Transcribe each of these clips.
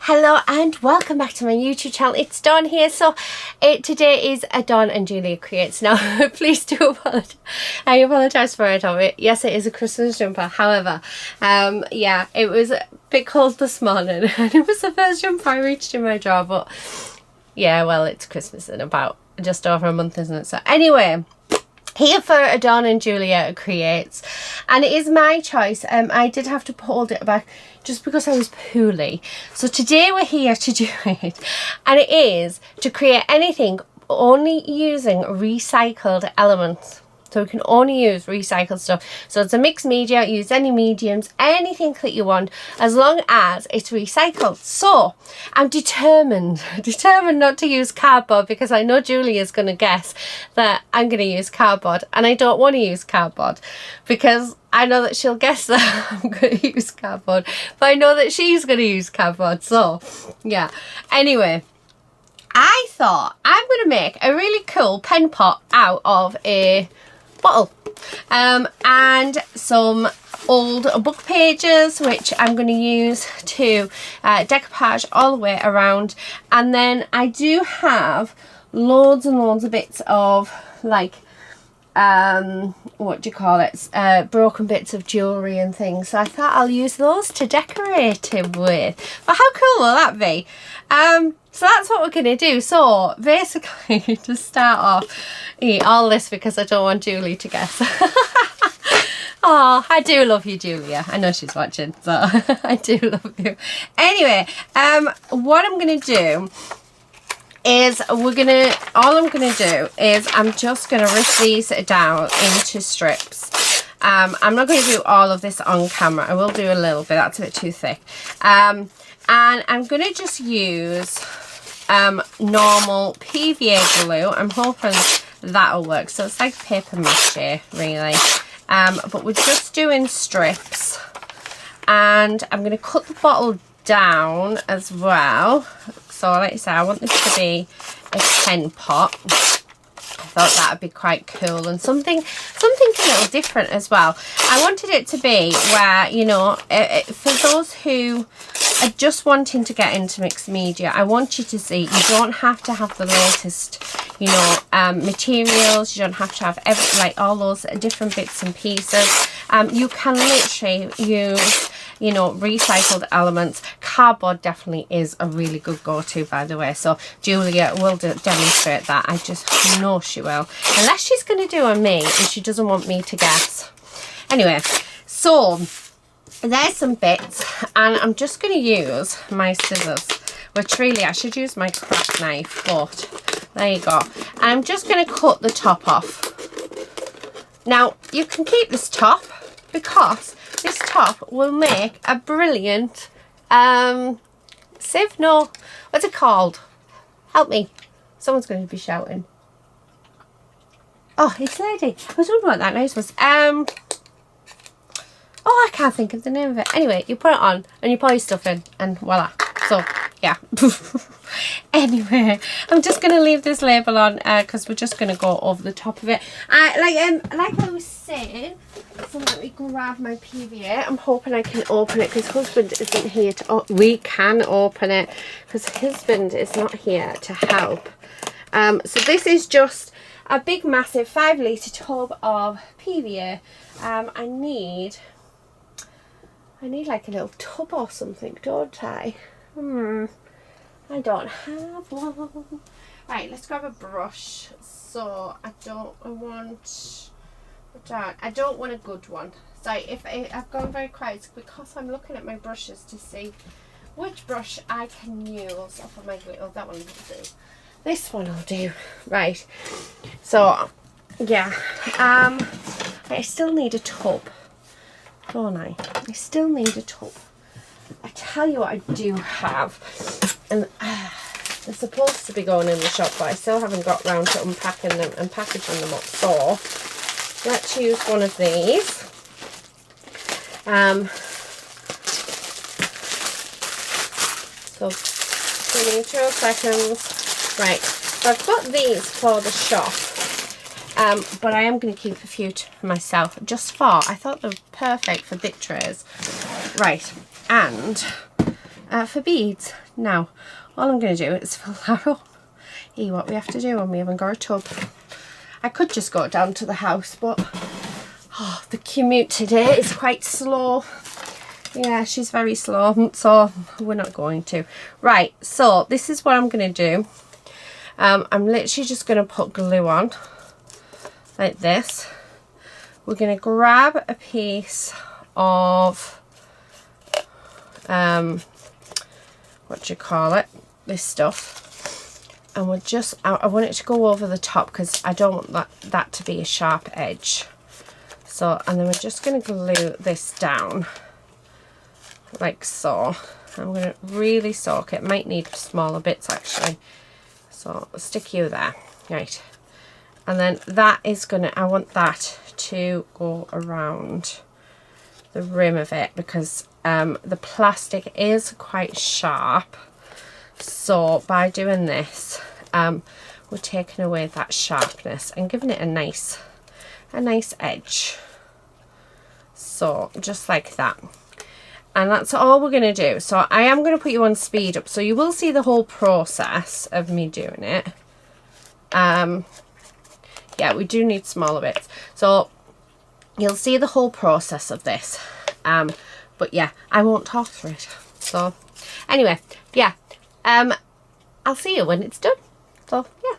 Hello and welcome back to my YouTube channel. It's Dawn here. So today is a Dawn and Julia Creates. Now please do apologise. I apologise for it. Yes, it is a Christmas jumper. However, yeah, it was a bit cold this morning and it was the first jumper I reached in my drawer. But yeah, well, it's Christmas in about just over a month, isn't it? So anyway, here for a Dawn and Julia Creates, and it is my choice. I did have to hold it back just because I was poorly. So today we're here to do it, and it is to create anything only using recycled elements. So we can only use recycled stuff. So it's a mixed media, use any mediums, anything that you want, as long as it's recycled. So I'm determined not to use cardboard, because I know Julia's going to guess that I'm going to use cardboard, and I don't want to use cardboard because I know that she'll guess that I'm going to use cardboard, but I know that she's going to use cardboard. So yeah, anyway, I thought I'm going to make a really cool pen pot out of a bottle and some old book pages, which I'm going to use to decoupage all the way around. And then I do have loads and loads of bits of like what do you call it, broken bits of jewellery and things, so I thought I'll use those to decorate it with. But how cool will that be? So that's what we're going to do. So basically, to start off, all this because I don't want Julie to guess. Oh, I do love you, Julia. I know she's watching, so I do love you. Anyway, what I'm going to do is I'm just gonna rip these down into strips. I'm not going to do all of this on camera. I will do a little bit, that's a bit too thick. And I'm going to just use normal PVA glue. I'm hoping that'll work. So it's like paper mache, really. But we're just doing strips, and I'm going to cut the bottle down as well. So like I said, I want this to be a pen pot. I thought that would be quite cool, and something a little different as well. I wanted it to be where, you know, for those who are just wanting to get into mixed media, I want you to see you don't have to have the latest, you know, materials. You don't have to have like all those different bits and pieces. You can literally use, you know, recycled elements. Cardboard definitely is a really good go-to, by the way, so Julia will demonstrate that. I just know she will, unless she's going to do on me and she doesn't want me to guess. Anyway, so there's some bits, and I'm just going to use my scissors, which really I should use my craft knife, but there you go. And I'm just going to cut the top off. Now you can keep this top, because this top will make a brilliant sieve. No, what's it called? Help me. Someone's going to be shouting. Oh, it's Lady. I was wondering what that noise was. Oh, I can't think of the name of it. Anyway, you put it on and you pour your stuff in, and voila. So yeah. Anyway, I'm just going to leave this label on because we're just going to go over the top of it. Like I was saying, so let me grab my PVA. I'm hoping I can open it because husband isn't here to... we can open it because husband is not here to help. So this is just a big massive 5 litre tub of PVA. I need like a little tub or something, don't I? I don't have one. Right, let's grab a brush. So I don't want a good one. So if I've gone very quiet, it's because I'm looking at my brushes to see which brush I can use. I'll put my glue. Oh, that one will do. This one will do. Right. So yeah. I still need a tub, don't I? I still need a tub. I tell you what I do have, and they're supposed to be going in the shop, but I still haven't got round to unpacking them and packaging them up. So let's use one of these. So give me 2 seconds. Right, so I've got these for the shop. But I am going to keep a few for myself, just for, I thought they were perfect for bit trays. Right, and for beads, Now, all I'm going to do is fill that up. What we have to do when we haven't got a tub. I could just go down to the house, but the commute today is quite slow. Yeah, she's very slow, so we're not going to. Right, so this is what I'm going to do. I'm literally just going to put glue on like this. We're going to grab a piece of what do you call it, this stuff, and we'll just, I want it to go over the top because I don't want that to be a sharp edge. So, and then we're just going to glue this down like so. I'm going to really soak it. Might need smaller bits actually, so I'll stick you there. Right, and then that is gonna, I want that to go around the rim of it because the plastic is quite sharp, so by doing this we're taking away that sharpness and giving it a nice edge. So just like that, and that's all we're going to do. So I am going to put you on speed up so you will see the whole process of me doing it. Yeah, we do need smaller bits, so you'll see the whole process of this. But yeah, I won't talk through it. So anyway, yeah, I'll see you when it's done. So yeah.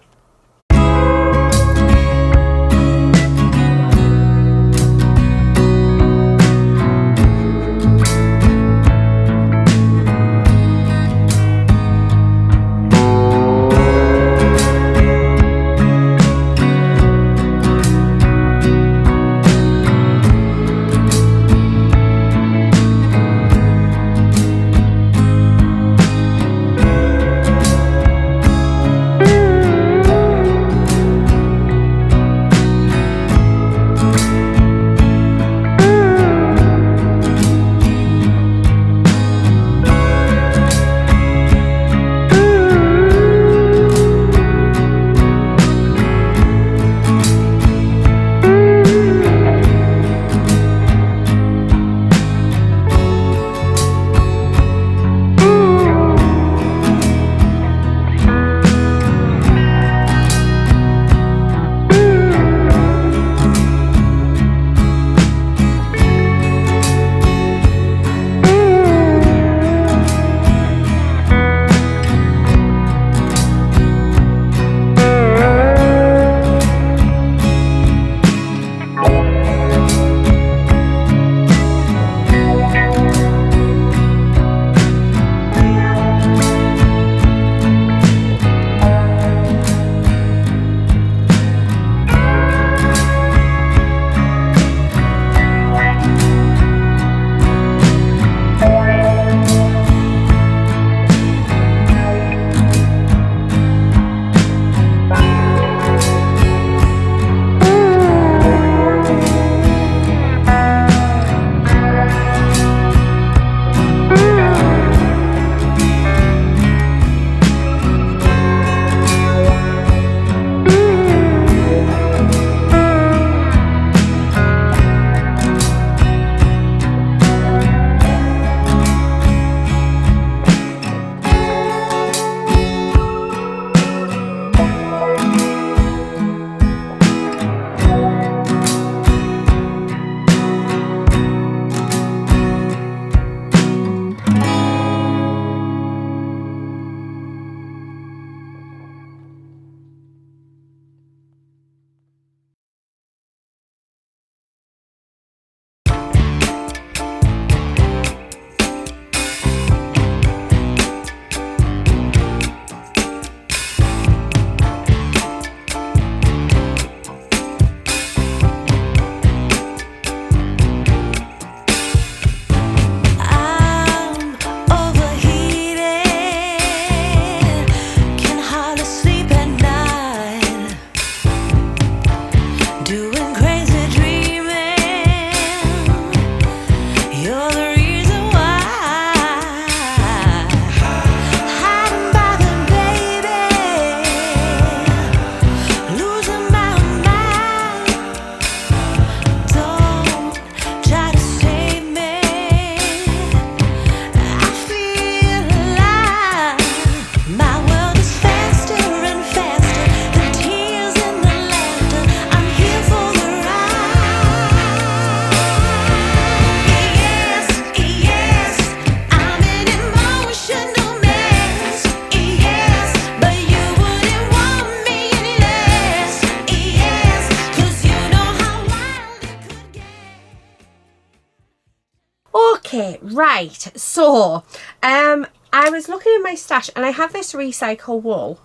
Okay, right. So, I was looking in my stash and I have this recycle wool.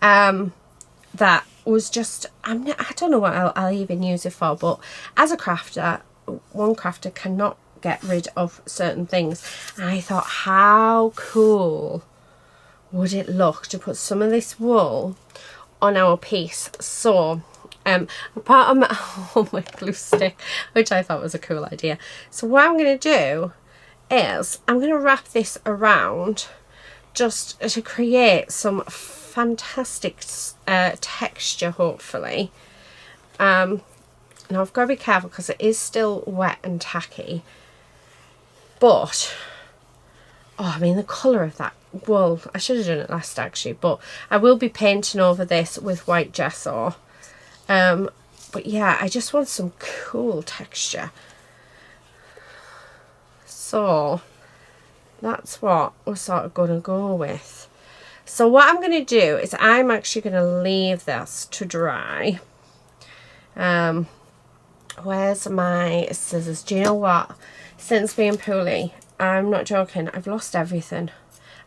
That was just, I don't know what I'll even use it for, but as a crafter, one crafter cannot get rid of certain things. And I thought, how cool would it look to put some of this wool on our piece? So, part of my glue stick, which I thought was a cool idea. So what I'm going to do is I'm going to wrap this around just to create some fantastic texture, hopefully. Now I've got to be careful because it is still wet and tacky, but oh, I mean the colour of that wool, I should have done it last actually, but I will be painting over this with white gesso. But yeah, I just want some cool texture, so that's what we're sort of gonna go with. So what I'm going to do is I'm actually going to leave this to dry. Where's my scissors? Do you know what? Since being poorly, I'm not joking, I've lost everything.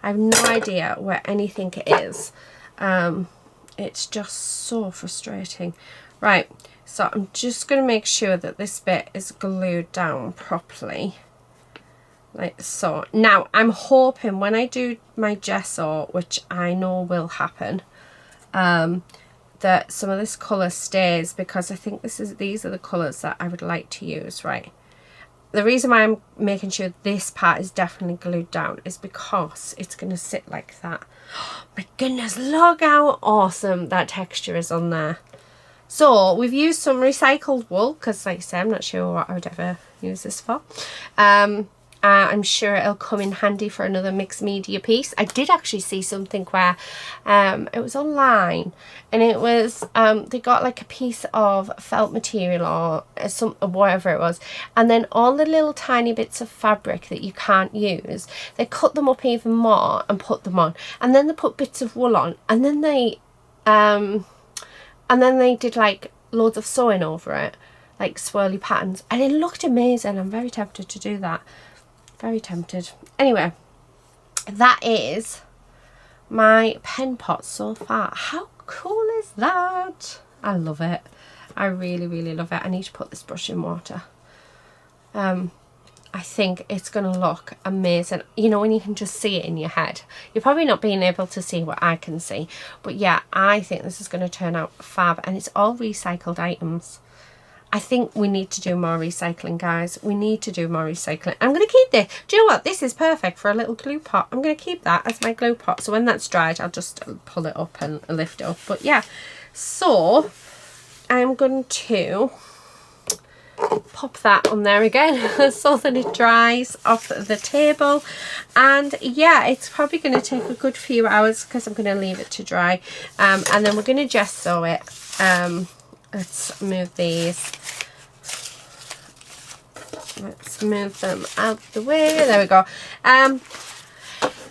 I have no idea where anything is. It's just so frustrating. Right, so I'm just going to make sure that this bit is glued down properly. Like so. Now I'm hoping when I do my gesso, which I know will happen, that some of this colour stays, because I think these are the colours that I would like to use. Right, the reason why I'm making sure this part is definitely glued down is because it's going to sit like that. Oh, my goodness, look how awesome that texture is on there. So we've used some recycled wool because, like I said, I'm not sure what I would ever use this for. I'm sure it'll come in handy for another mixed media piece. I did actually see something where it was online, and it was they got like a piece of felt material or whatever it was, and then all the little tiny bits of fabric that you can't use, they cut them up even more and put them on, and then they put bits of wool on, and then they did like loads of sewing over it, like swirly patterns, and it looked amazing. I'm very tempted to do that. Very tempted. Anyway, that is my pen pot so far. How cool is that? I love it. I really, really love it. I need to put this brush in water. I think it's going to look amazing. You know, when you can just see it in your head. You're probably not being able to see what I can see. But yeah, I think this is going to turn out fab. And it's all recycled items. I think we need to do more recycling, guys. We need to do more recycling. I'm going to keep this. Do you know what? This is perfect for a little glue pot. I'm going to keep that as my glue pot. So when that's dried, I'll just pull it up and lift it up. But yeah, so I'm going to pop that on there again so that it dries off the table. And yeah, it's probably going to take a good few hours because I'm going to leave it to dry. And then we're going to gesso it. Let's move these. Let's move them out the way. There we go.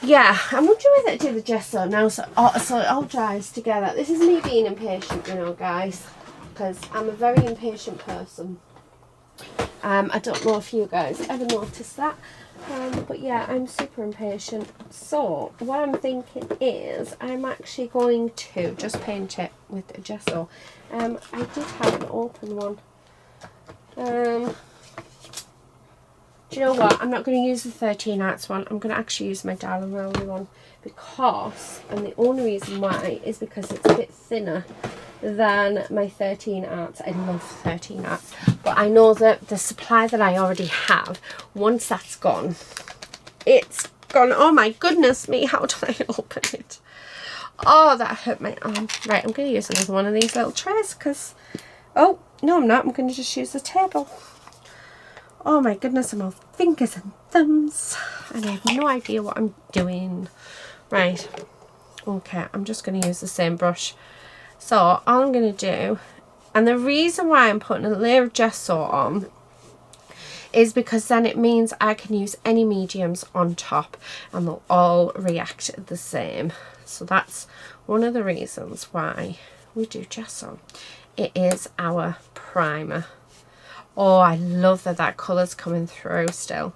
Yeah, I'm wondering whether to do the gesso now so it all dries together. This is me being impatient, you know, guys, because I'm a very impatient person. I don't know if you guys ever noticed that. But yeah, I'm super impatient. So what I'm thinking is I'm actually going to just paint it with gesso. I did have an open one. Do you know what? I'm not going to use the 13 Arts one. I'm going to actually use my Darling Rowley one because, and the only reason why is because it's a bit thinner than my 13 Arts. I love 13 Arts, but I know that the supply that I already have, once that's gone, it's gone. Oh my goodness me, how do I open it? Oh, that hurt my arm. Right, I'm going to use another one of these little trays because, oh, no I'm not. I'm going to just use the table. Oh my goodness, I'm all fingers and thumbs and I have no idea what I'm doing. Right, okay, I'm just going to use the same brush. So all I'm going to do, and the reason why I'm putting a layer of gesso on is because then it means I can use any mediums on top and they'll all react the same. So that's one of the reasons why we do gesso. It is our primer. Oh, I love that colour's coming through still.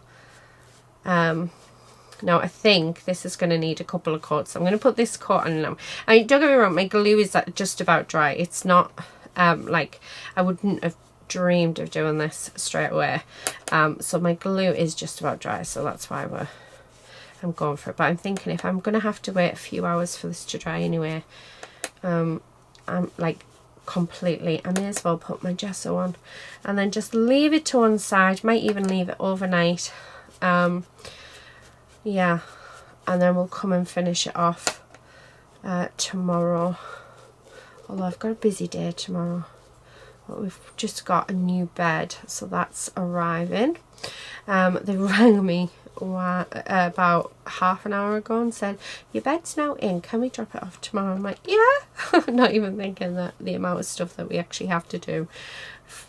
Now I think this is going to need a couple of coats. I'm going to put this coat on now. I mean, don't get me wrong, my glue is just about dry. It's not like, I wouldn't have dreamed of doing this straight away. So my glue is just about dry, so that's why I'm going for it. But I'm thinking if I'm going to have to wait a few hours for this to dry anyway, I'm like completely, I may as well put my gesso on and then just leave it to one side. Might even leave it overnight. Yeah, and then we'll come and finish it off tomorrow. Although I've got a busy day tomorrow. But we've just got a new bed, so that's arriving. They rang me about half an hour ago and said, your bed's now in, can we drop it off tomorrow? I'm like, yeah. Not even thinking that the amount of stuff that we actually have to do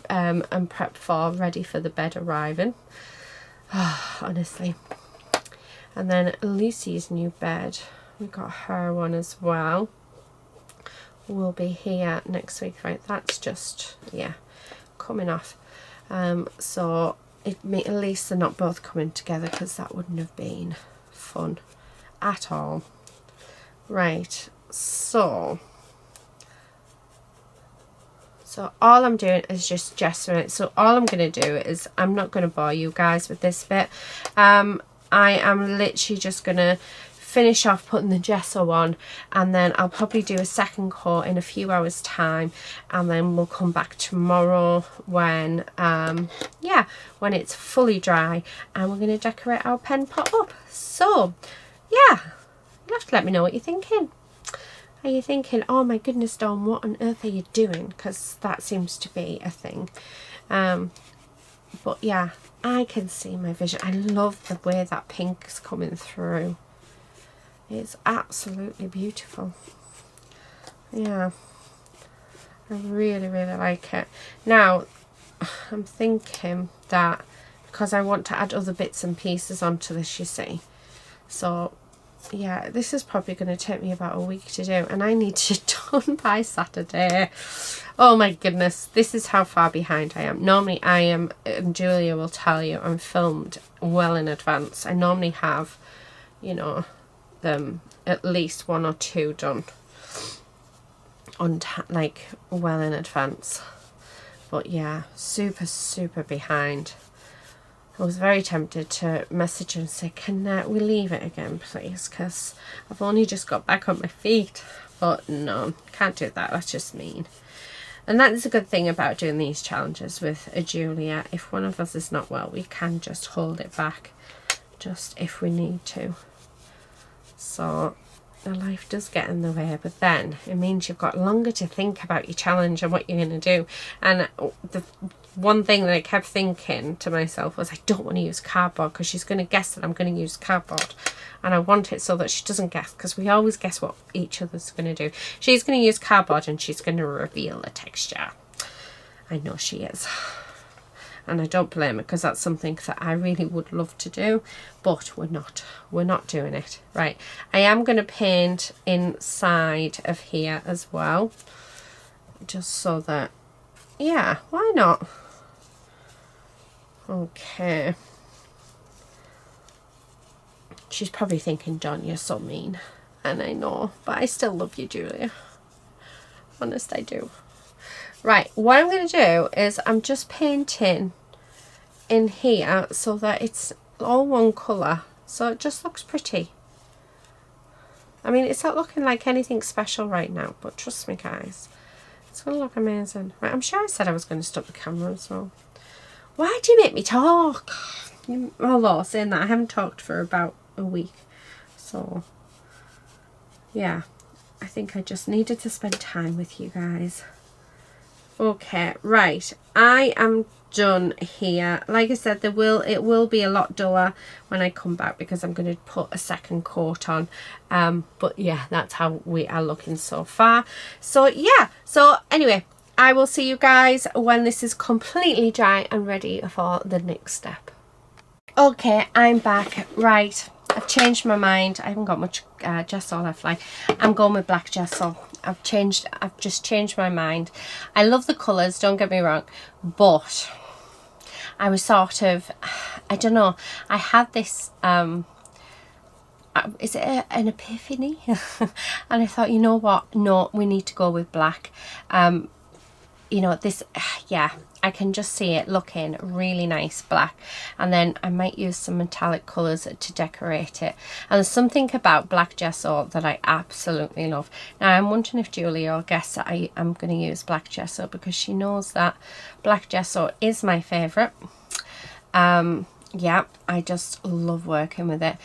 and prep for, ready for the bed arriving. Honestly. And then Lucy's new bed, we got her one as well, will be here next week. Right, that's just, yeah, coming off. So at least they're not both coming together, because that wouldn't have been fun at all. Right, so all I'm doing is just gessoing it. So all I'm going to do is, I'm not going to bore you guys with this bit. I am literally just going to finish off putting the gesso on, and then I'll probably do a second coat in a few hours time, and then we'll come back tomorrow when yeah, when it's fully dry, and we're going to decorate our pen pot up. So yeah, you'll have to let me know what you're thinking. Are you thinking, oh my goodness, Dawn, what on earth are you doing? Because that seems to be a thing. But yeah, I can see my vision. I love the way that pink's coming through. It's absolutely beautiful. Yeah, I really, really like it. Now, I'm thinking that because I want to add other bits and pieces onto this, you see. So yeah, this is probably going to take me about a week to do, and I need to done by Saturday. Oh my goodness, this is how far behind I am. Normally I am, and Julia will tell you, I'm filmed well in advance. I normally have, you know, them at least 1 or 2 done on like well in advance. But yeah, super behind. I was very tempted to message and say, can we leave it again please, because I've only just got back on my feet. But no, can't do that, that's just mean. And that's a good thing about doing these challenges with a Julia. If one of us is not well, we can just hold it back, just if we need to. So the life does get in the way, but then it means you've got longer to think about your challenge and what you're going to do. And the one thing that I kept thinking to myself was, I don't want to use cardboard, because she's going to guess that I'm going to use cardboard, and I want it so that she doesn't guess, because we always guess what each other's going to do. She's going to use cardboard and she's going to reveal the texture. I know she is, and I don't blame her, because that's something that I really would love to do, but we're not doing it. Right, I am going to paint inside of here as well, just so that, yeah, why not? Okay. She's probably thinking, Dawn, you're so mean. And I know, but I still love you, Julia. Honest, I do. Right, what I'm going to do is I'm just painting in here so that it's all one colour, so it just looks pretty. I mean, it's not looking like anything special right now, but trust me guys, it's going to look amazing. Right, I'm sure I said I was going to stop the camera as well. Why do you make me talk? Although, saying that, I haven't talked for about a week, so yeah, I think I just needed to spend time with you guys. Okay, right, I am done here. Like I said, it will be a lot duller when I come back, because I'm going to put a second coat on. But yeah, that's how we are looking so far. So yeah, so anyway, I will see you guys when this is completely dry and ready for the next step. Okay, I'm back. Right, I've changed my mind. I haven't got much gesso left. Like, I'm going with black gesso. I've just changed my mind. I love the colours, don't get me wrong, but I was sort of, I don't know, I had this, is it an epiphany? And I thought, you know what, no, we need to go with black. You know, this, yeah, I can just see it looking really nice black. And then I might use some metallic colours to decorate it. And there's something about black gesso that I absolutely love. Now I'm wondering if Julia will guess that I am going to use black gesso, because she knows that black gesso is my favourite. Yeah, I just love working with it.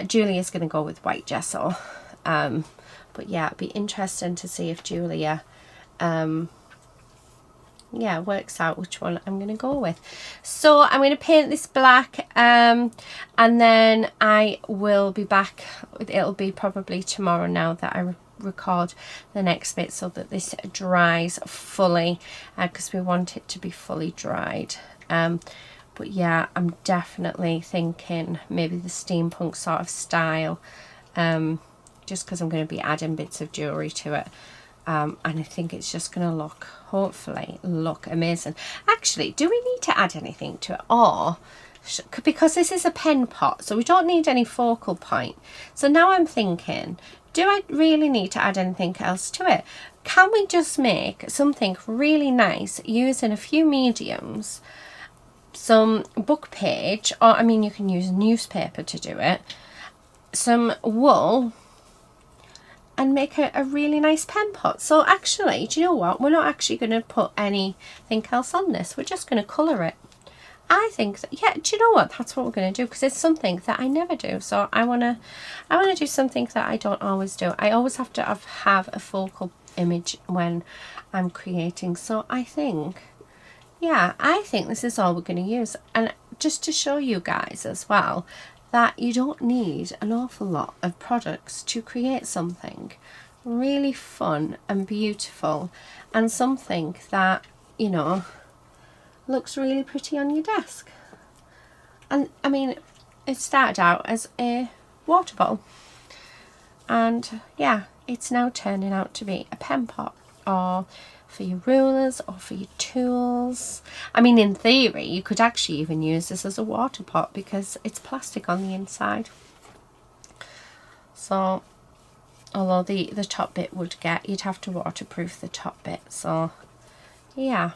Julia's going to go with white gesso. But yeah, it'd be interesting to see if Julia yeah, works out which one I'm going to go with. So I'm going to paint this black, and then I will be back. It'll be probably tomorrow now that I record the next bit, so that this dries fully, because we want it to be fully dried. But yeah, I'm definitely thinking maybe the steampunk sort of style, just because I'm going to be adding bits of jewellery to it. And I think it's just going to look, hopefully, look amazing. Actually, do we need to add anything to it? Or, because this is a pen pot, so we don't need any focal point. So now I'm thinking, do I really need to add anything else to it? Can we just make something really nice using a few mediums, some book page, or I mean, you can use newspaper to do it, some wool, and make a really nice pen pot. So actually, do you know what? We're not actually going to put anything else on this. We're just going to colour it. I think that, yeah, do you know what? That's what we're going to do, because it's something that I never do. So I want to do something that I don't always do. I always have to have a focal image when I'm creating. So I think, yeah, I think this is all we're going to use. And just to show you guys as well, that you don't need an awful lot of products to create something really fun and beautiful, and something that, you know, looks really pretty on your desk. And I mean, it started out as a water bottle, and yeah, it's now turning out to be a pen pot, or for your rulers, or for your tools. I mean, in theory, you could actually even use this as a water pot, because it's plastic on the inside. So, although the top bit you'd have to waterproof the top bit. So, yeah,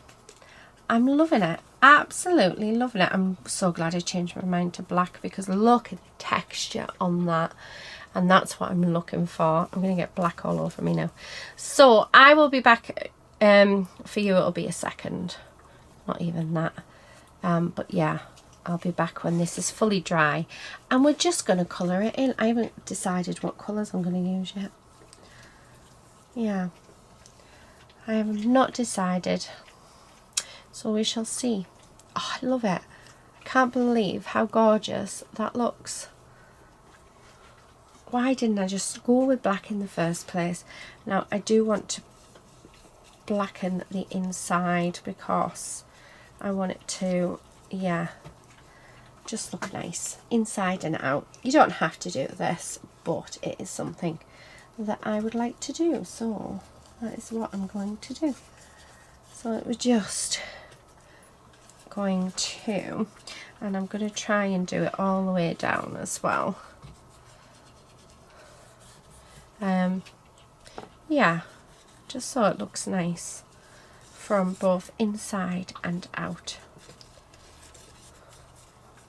I'm loving it. Absolutely loving it. I'm so glad I changed my mind to black, because look at the texture on that. And that's what I'm looking for. I'm going to get black all over me now. So, I will be back. For you it'll be a second, not even that, but yeah, I'll be back when this is fully dry, and we're just going to colour it in. I haven't decided what colours I'm going to use yet. Yeah, I have not decided, so we shall see. Oh, I love it. I can't believe how gorgeous that looks. Why didn't I just go with black in the first place? Now I do want to blacken the inside, because I want it to, yeah, just look nice inside and out. You don't have to do this, but it is something that I would like to do, so that is what I'm going to do. So it was just going to, and I'm going to try and do it all the way down as well. Yeah, just so it looks nice from both inside and out.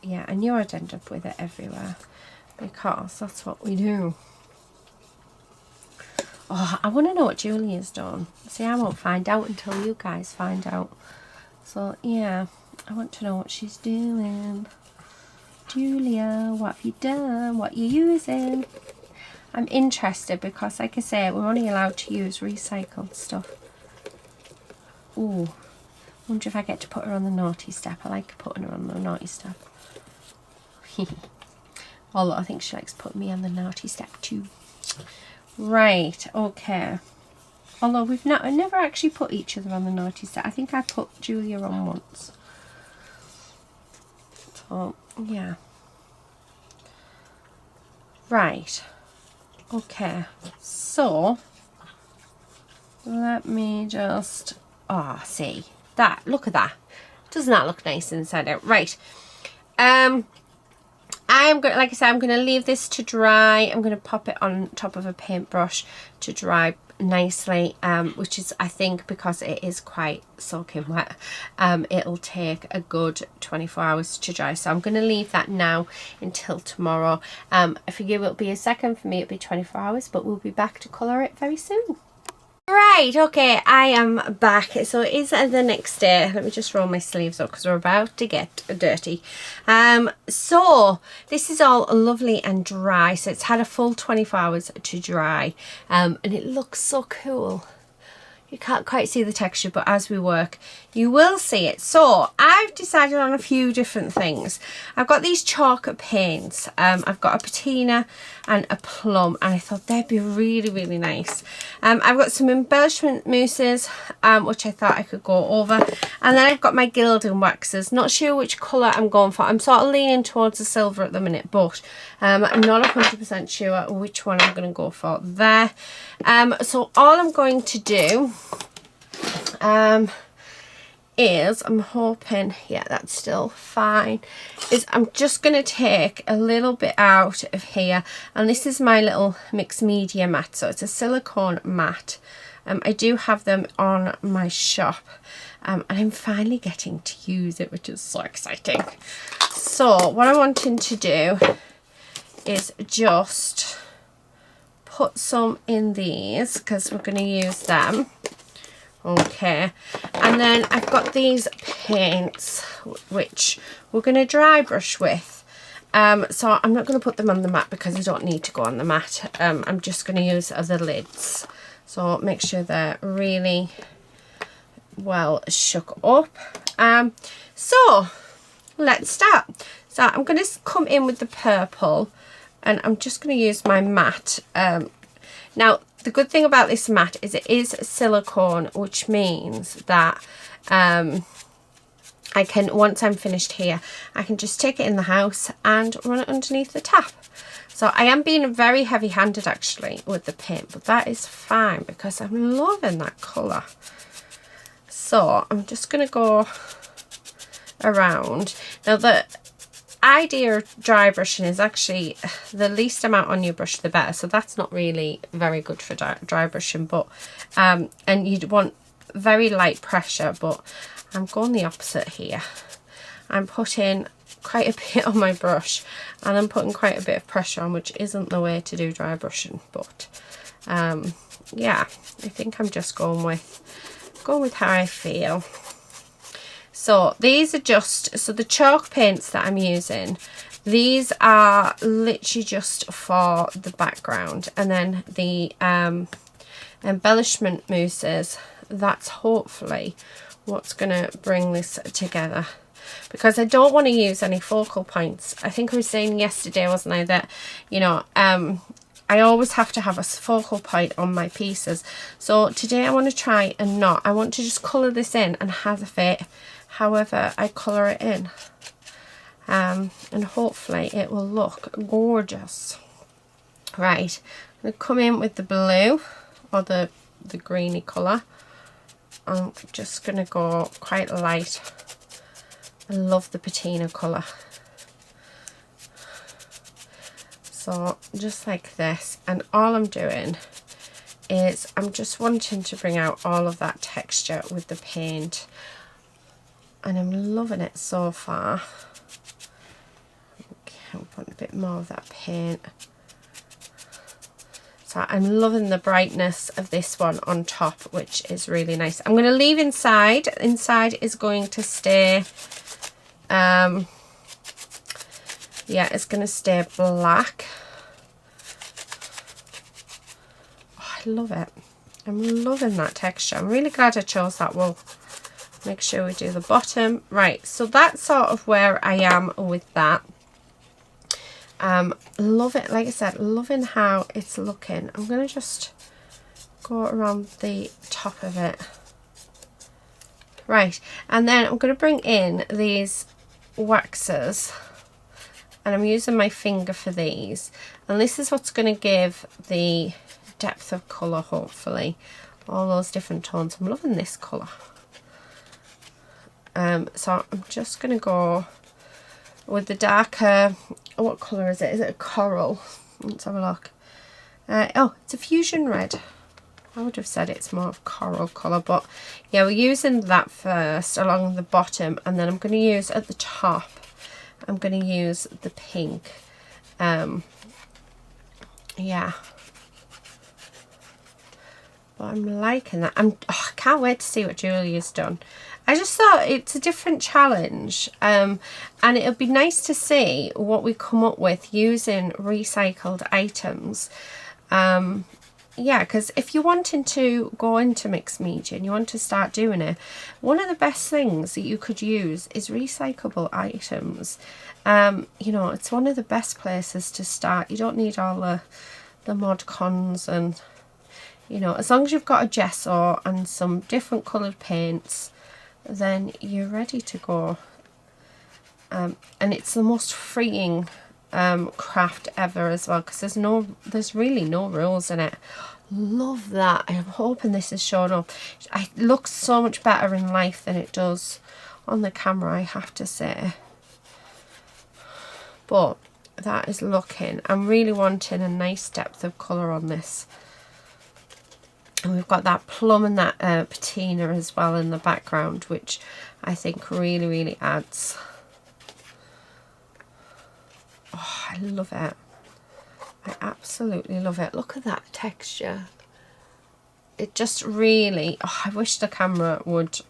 Yeah, I knew I'd end up with it everywhere, because that's what we do. Oh, I want to know what Julia's done. See, I won't find out until you guys find out. So yeah, I want to know what she's doing. Julia, what have you done? What are you using? I'm interested, because like I say, we're only allowed to use recycled stuff. Ooh, wonder if I get to put her on the naughty step. I like putting her on the naughty step. Although I think she likes putting me on the naughty step too. Right, okay. Although we've never actually put each other on the naughty step. I think I put Julia on once. So, yeah. Right. Okay, so let me just, see that, look at that, Doesn't that look nice inside out? Right. I am going, like I said, I'm going to leave this to dry. I'm going to pop it on top of a paintbrush to dry nicely, which is, I think, because it is quite soaking wet, it'll take a good 24 hours to dry. So I'm going to leave that now until tomorrow. For you it'll be a second, for me it'll be 24 hours, but we'll be back to colour it very soon. Right, okay, I am back. So it is the next day. Let me just roll my sleeves up because we're about to get dirty. So this is all lovely and dry. So it's had a full 24 hours to dry, and it looks so cool. You can't quite see the texture, but as we work you will see it. So I've decided on a few different things. I've got these chalk paints. I've got a patina and a plum, and I thought they'd be really, really nice. I've got some embellishment mousses, which I thought I could go over, and then I've got my gilding waxes. Not sure which colour I'm going for. I'm sort of leaning towards the silver at the minute, but I'm not 100% sure which one I'm going to go for there. So all I'm going to do is, I'm hoping, yeah, that's still fine, is I'm just going to take a little bit out of here, and this is my little mixed media mat. So it's a silicone mat. I do have them on my shop, and I'm finally getting to use it, which is so exciting. So what I'm wanting to do is just put some in these because we're going to use them. Okay, and then I've got these paints which we're going to dry brush with. So I'm not going to put them on the mat because I don't need to go on the mat. I'm just going to use the lids. So make sure they're really well shook up. So let's start. So I'm going to come in with the purple, and I'm just going to use my mat. Now the good thing about this mat is it is silicone, which means that I can, once I'm finished here, I can just take it in the house and run it underneath the tap. So I am being very heavy-handed actually with the paint, but that is fine because I'm loving that colour. So I'm just going to go around. Now the idea of dry brushing is actually the least amount on your brush the better, so that's not really very good for dry brushing, but and you'd want very light pressure, but I'm going the opposite here. I'm putting quite a bit on my brush and I'm putting quite a bit of pressure on, which isn't the way to do dry brushing, but yeah, I think I'm just going with how I feel. So these are just, so the chalk paints that I'm using, these are literally just for the background, and then the embellishment mousses, that's hopefully what's going to bring this together, because I don't want to use any focal points. I think I was saying yesterday, wasn't I, that, you know, I always have to have a focal point on my pieces. So today I want to try and not. I want to just colour this in and have it however I colour it in. And hopefully it will look gorgeous. Right, I'm going to come in with the blue, or the greeny colour. I'm just going to go quite light. I love the patina colour. So just like this, and all I'm doing is I'm just wanting to bring out all of that texture with the paint, and I'm loving it so far. Okay, I'll put a bit more of that paint. So I'm loving the brightness of this one on top, which is really nice. I'm going to leave inside. Inside is going to stay, yeah, it's going to stay black. Oh, I love it. I'm loving that texture. I'm really glad I chose that wool. Make sure we do the bottom. Right, so that's sort of where I am with that. Love it, like I said, loving how it's looking. I'm going to just go around the top of it. Right, and then I'm going to bring in these waxes, and I'm using my finger for these, and this is what's going to give the depth of colour, hopefully, all those different tones. I'm loving this colour. So I'm just going to go with the darker, what colour is it? Is it a coral? Let's have a look. Oh, it's a fusion red. I would have said it's more of coral colour, but yeah, we're using that first along the bottom, and then I'm going to use at the top, I'm going to use the pink. Yeah. But I'm liking that. I can't wait to see what Julia's done. I just thought it's a different challenge, and it'll be nice to see what we come up with using recycled items. Yeah, because if you're wanting to go into mixed media and you want to start doing it, one of the best things that you could use is recyclable items. You know, it's one of the best places to start. You don't need all the Mod Cons, and you know, as long as you've got a gesso and some different coloured paints, then you're ready to go. And it's the most freeing craft ever as well, because there's really no rules in it. Love that. I'm hoping this is showing up. It looks so much better in life than it does on the camera, I have to say. But that is looking, I'm really wanting a nice depth of colour on this. And we've got that plum and that patina as well in the background, which I think really, really adds. Oh, I love it. I absolutely love it. Look at that texture. It just really, oh, I wish the camera would,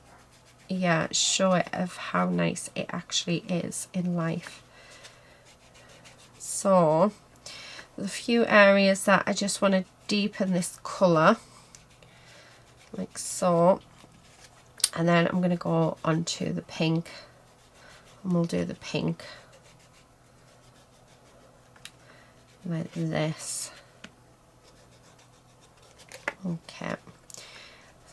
yeah, show it of how nice it actually is in life. So, there's a few areas that I just want to deepen this colour. Like so, and then I'm going to go onto the pink, and we'll do the pink like this. Okay,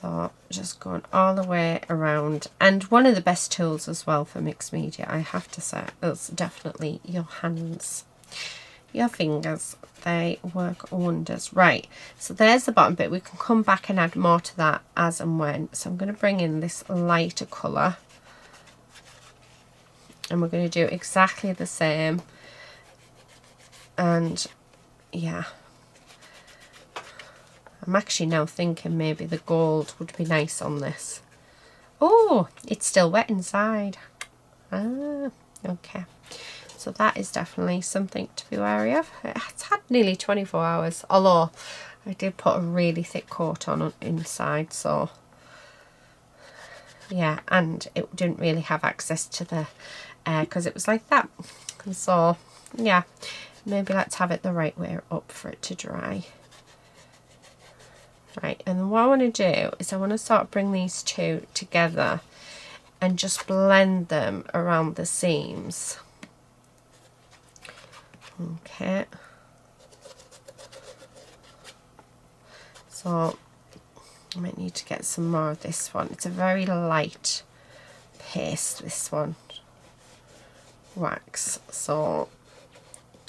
so just going all the way around. And one of the best tools as well for mixed media, I have to say, is definitely your hands. Your fingers, they work wonders. Right, so there's the bottom bit. We can come back and add more to that as and when. So I'm going to bring in this lighter colour, and we're going to do exactly the same. And yeah, I'm actually now thinking maybe the gold would be nice on this. Oh, it's still wet inside. Ah, okay. So that is definitely something to be wary of. It's had nearly 24 hours, although I did put a really thick coat on inside, so yeah, and it didn't really have access to the air because it was like that. And so yeah, maybe let's have it the right way up for it to dry. Right, and then what I want to do is I want to sort of bring these two together and just blend them around the seams. Okay, so I might need to get some more of this one. It's a very light paste, this one, wax, so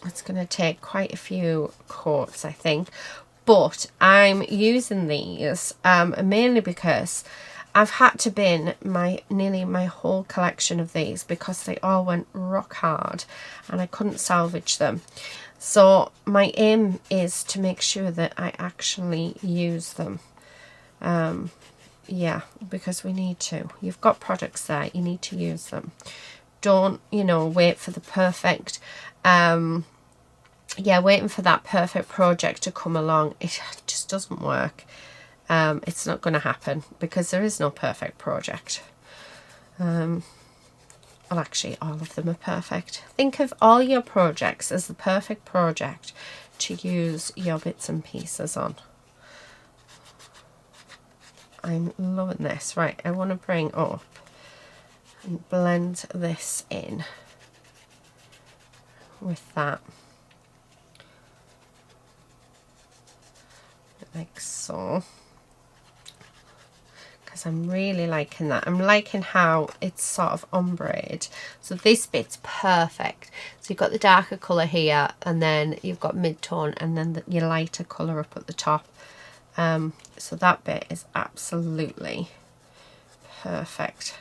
it's going to take quite a few coats, I think. But I'm using these mainly because I've had to bin nearly my whole collection of these because they all went rock hard and I couldn't salvage them. So my aim is to make sure that I actually use them. Yeah, because we need to. You've got products there, you need to use them. Don't, you know, wait for the perfect, yeah, waiting for that perfect project to come along. It just doesn't work. It's not going to happen because there is no perfect project. Well, actually, all of them are perfect. Think of all your projects as the perfect project to use your bits and pieces on. I'm loving this. Right, I want to bring up and blend this in with that. Like so. Because I'm really liking that. I'm liking how it's sort of ombre-ed. So this bit's perfect. So you've got the darker colour here, and then you've got mid-tone, and then your lighter colour up at the top. So that bit is absolutely perfect.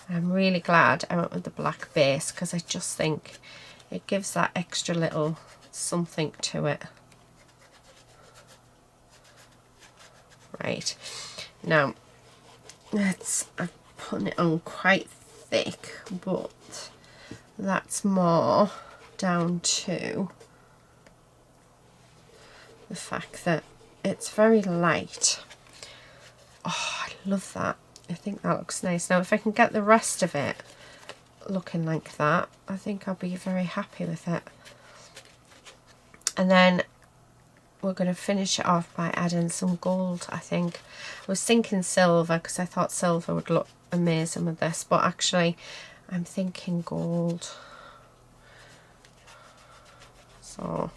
I'm really glad I went with the black base because I just think it gives that extra little something to it. Right, now I'm putting it on quite thick, but that's more down to the fact that it's very light. Oh, I love that. I think that looks nice. Now if I can get the rest of it looking like that, I think I'll be very happy with it. And then we're going to finish it off by adding some gold, I think. I was thinking silver because I thought silver would look amazing with this, but actually I'm thinking gold. So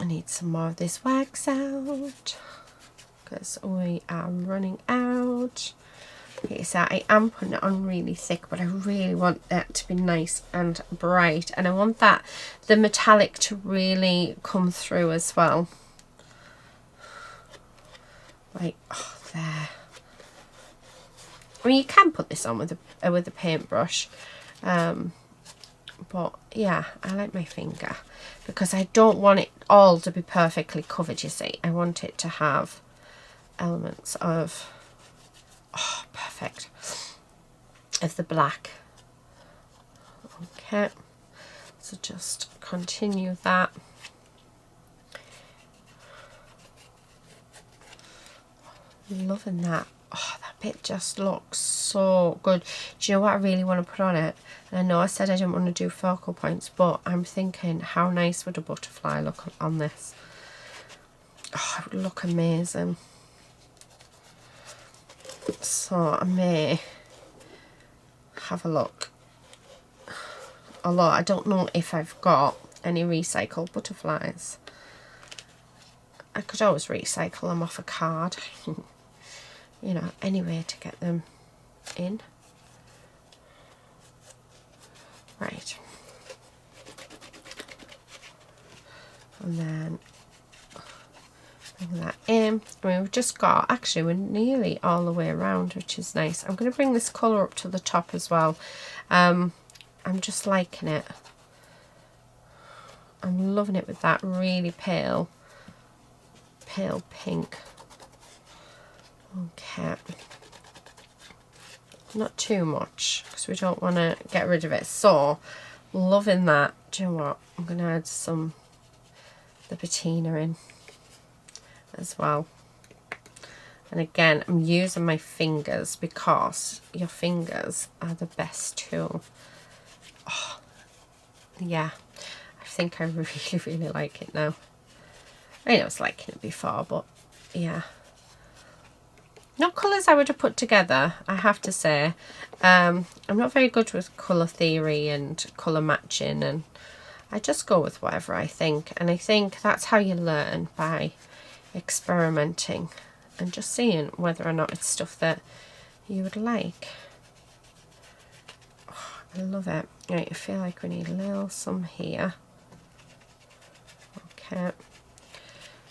I need some more of this wax out because we are running out. Okay, so I am putting it on really thick, but I really want that to be nice and bright, and I want that the metallic to really come through as well. Like, oh, there. I mean, you can put this on with a paintbrush, but yeah, I like my finger because I don't want it all to be perfectly covered, you see. I want it to have elements of, oh, perfect, of the black. Okay, so just continue that. Loving that. Oh, that bit just looks so good. Do you know what I really want to put on it? And I know I said I didn't want to do focal points, but I'm thinking how nice would a butterfly look on this? Oh, it would look amazing. So I may have a look. Although I don't know if I've got any recycled butterflies. I could always recycle them off a card. You know, any way to get them in. Right. And then bring that in. We've just got, actually we're nearly all the way around, which is nice. I'm going to bring this colour up to the top as well. I'm just liking it. I'm loving it with that really pale pink. Okay, not too much because we don't want to get rid of it. So loving that. Do you know what, I'm going to add some the patina in as well. And again, I'm using my fingers because your fingers are the best tool. Oh, yeah, I think I really like it now. I know I was liking it before, but yeah. Not colours I would have put together, I have to say. I'm not very good with colour theory and colour matching, and I just go with whatever I think. And I think that's how you learn, by experimenting and just seeing whether or not it's stuff that you would like. Oh, I love it. Right, I feel like we need a little some here. Okay.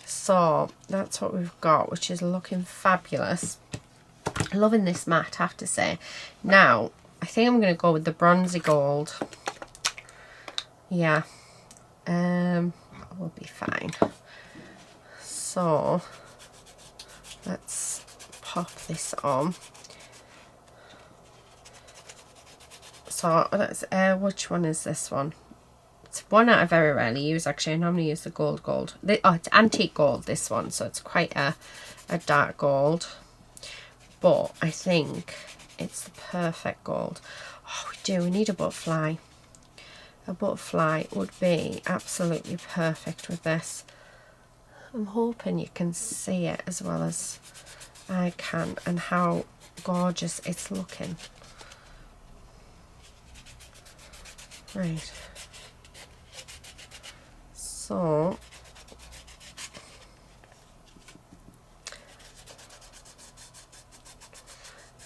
So that's what we've got, which is looking fabulous. Loving this matte, I have to say. Now, I think I'm going to go with the bronzy gold. Yeah, we'll be fine. So let's pop this on. So that's which one is this one? It's one that I very rarely use, actually. I normally use the gold. Oh, it's antique gold, this one, so it's quite a dark gold. But I think it's the perfect gold. Oh, we need a butterfly. A butterfly would be absolutely perfect with this. I'm hoping you can see it as well as I can, and how gorgeous it's looking. Right. So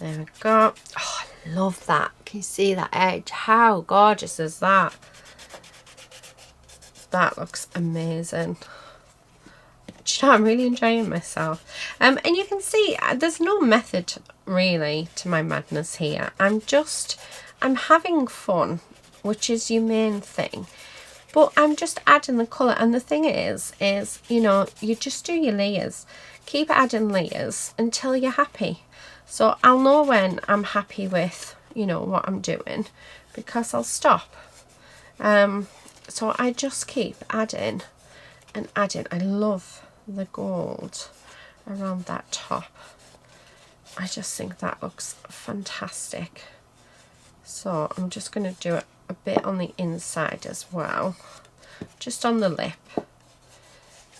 there we go. Oh, I love that. Can you see that edge? How gorgeous is that? That looks amazing. Do you you know, I'm really enjoying myself. And you can see there's no method really to my madness here. I'm having fun, which is your main thing. But I'm just adding the colour. And the thing is, you know, you just do your layers. Keep adding layers until you're happy. So I'll know when I'm happy with, you know, what I'm doing, because I'll stop. So I just keep adding and adding. I love the gold around that top. I just think that looks fantastic. So I'm just going to do it a bit on the inside as well, just on the lip,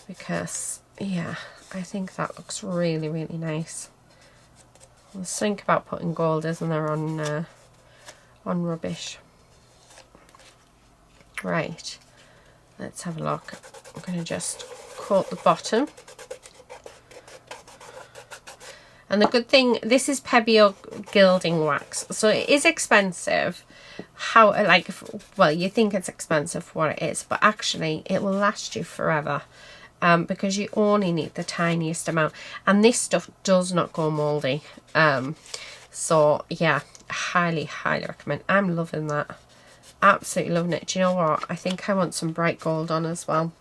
because yeah, I think that looks really, really nice. Let's think about putting gold, isn't there, on rubbish. Right, let's have a look. I'm going to just coat the bottom. And the good thing, this is Pebeo gilding wax, so it is expensive. Well, you think it's expensive for what it is, but actually it will last you forever, because you only need the tiniest amount, and this stuff does not go moldy. So yeah, highly recommend. I'm loving that, absolutely loving it. Do you know what, I think I want some bright gold on as well.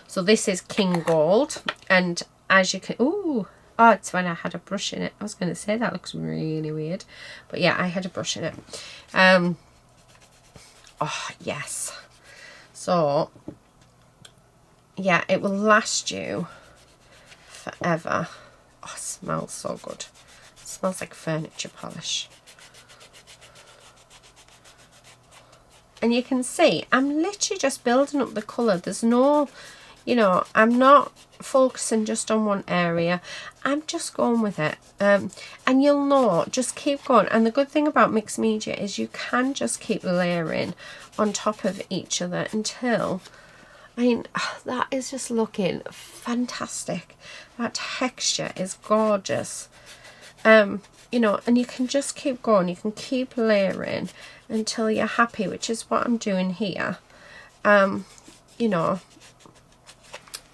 So this is King Gold, and as you can, oh, it's when I had a brush in it. I was going to say that looks really weird, but yeah, I had a brush in it. Oh yes, so yeah, it will last you forever. Oh, it smells so good. It smells like furniture polish. And you can see I'm literally just building up the colour. There's no, you know, I'm not focusing just on one area. I'm just going with it. And you'll know, just keep going. And the good thing about mixed media is you can just keep layering on top of each other until, I mean, that is just looking fantastic. That texture is gorgeous. You know, and you can just keep going. You can keep layering until you're happy, which is what I'm doing here. You know,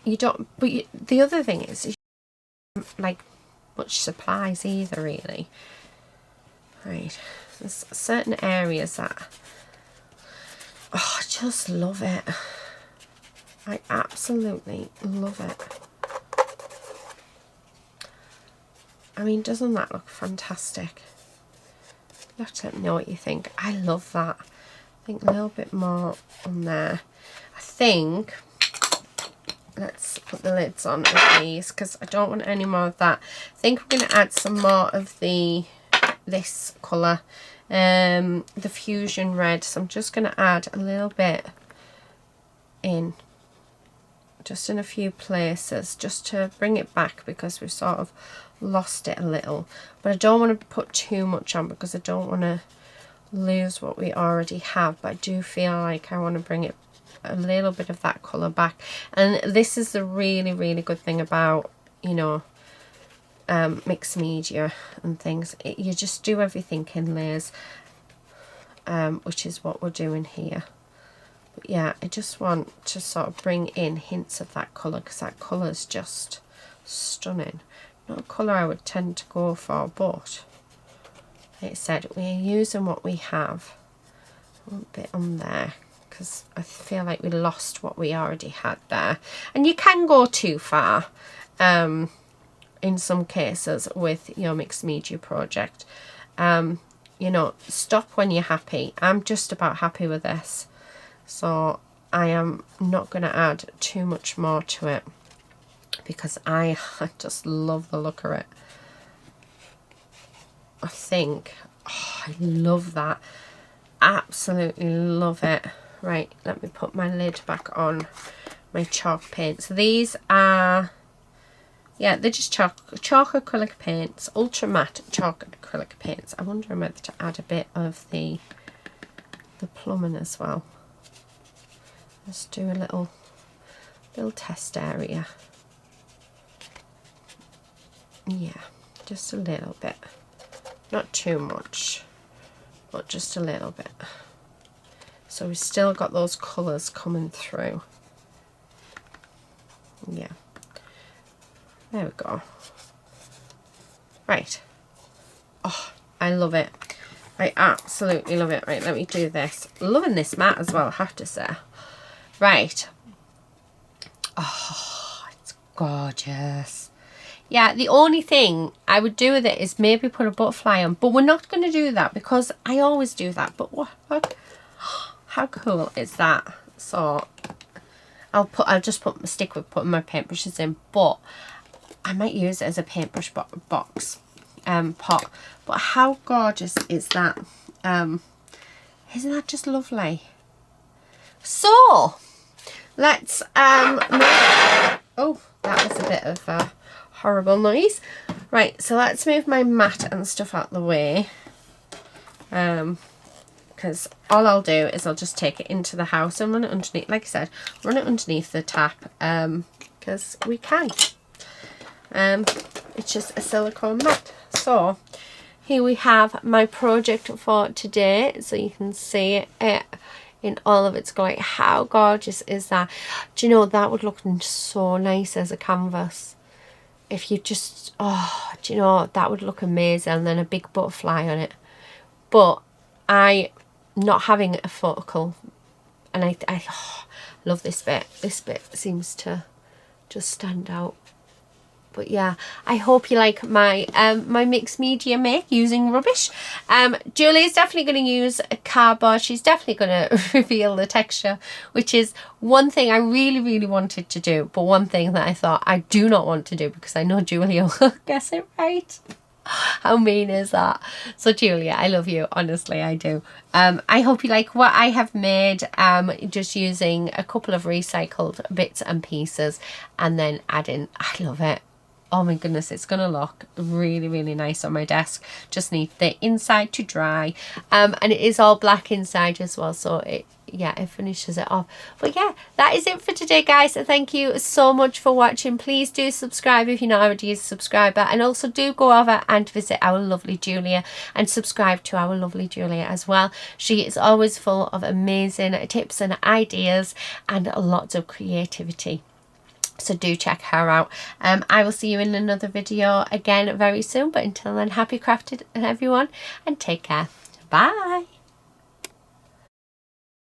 you don't, but the other thing is you don't like much supplies either, really. Right, there's certain areas that, oh, I just love it. I absolutely love it. I mean, doesn't that look fantastic? Let me know what you think. I love that. I think a little bit more on there. I think, let's put the lids on of these because I don't want any more of that. I think we're going to add some more of this colour, the Fusion Red. So I'm just going to add a little bit in, just in a few places, just to bring it back because we've sort of lost it a little. But I don't want to put too much on because I don't want to lose what we already have. But I do feel like I want to bring it a little bit of that colour back. And this is the really, really good thing about, you know, mixed media and things. You just do everything in layers, which is what we're doing here. But yeah, I just want to sort of bring in hints of that colour because that colour is just stunning. Not a colour I would tend to go for, but like I said, we're using what we have. A little bit on there because I feel like we lost what we already had there. And you can go too far in some cases with your mixed media project. You know, stop when you're happy. I'm just about happy with this. So I am not going to add too much more to it because I just love the look of it. I think, oh, I love that. Absolutely love it. Right, let me put my lid back on my chalk paints. These are, yeah, they're just chalk acrylic paints, ultra matte chalk acrylic paints. I wonder whether to add a bit of the plumbing as well. Let's do a little test area. Yeah, just a little bit. Not too much, but just a little bit. So we've still got those colours coming through. Yeah. There we go. Right. Oh, I love it. I absolutely love it. Right, let me do this. Loving this mat as well, I have to say. Right. Oh, it's gorgeous. Yeah, the only thing I would do with it is maybe put a butterfly on. But we're not going to do that because I always do that. But what? How cool is that? So I'll just stick with putting my paintbrushes in. But I might use it as a paintbrush box. Pot. But how gorgeous is that? Isn't that just lovely? So let's oh, that was a bit of a horrible noise. Right, so let's move my mat and stuff out the way, because all I'll do is I'll just take it into the house and run it underneath, like I said, run it underneath the tap, because we can. It's just a silicone mat. So here we have my project for today, so you can see it in all of its glory. How gorgeous is that? Do you know, that would look so nice as a canvas if you just, oh, do you know, that would look amazing. And then a big butterfly on it. But I not having a focal, and I love this bit. This bit seems to just stand out. But yeah, I hope you like my my mixed media make using rubbish. Julie's definitely going to use a cardboard. She's definitely going to reveal the texture, which is one thing I really wanted to do, but one thing that I thought I do not want to do because I know Julia will guess it right. How mean is that? So Julia, I love you, honestly I do. I hope you like what I have made, just using a couple of recycled bits and pieces and then adding, I love it. Oh my goodness, it's gonna look really nice on my desk. Just need the inside to dry, and it is all black inside as well, so it finishes it off. But yeah, that is it for today, guys. Thank you so much for watching. Please do subscribe if you're not already a subscriber, and also do go over and visit our lovely Julia and subscribe to our lovely Julia as well. She is always full of amazing tips and ideas and lots of creativity. So do check her out. I will see you in another video again very soon. But until then, happy crafting everyone, and take care. Bye.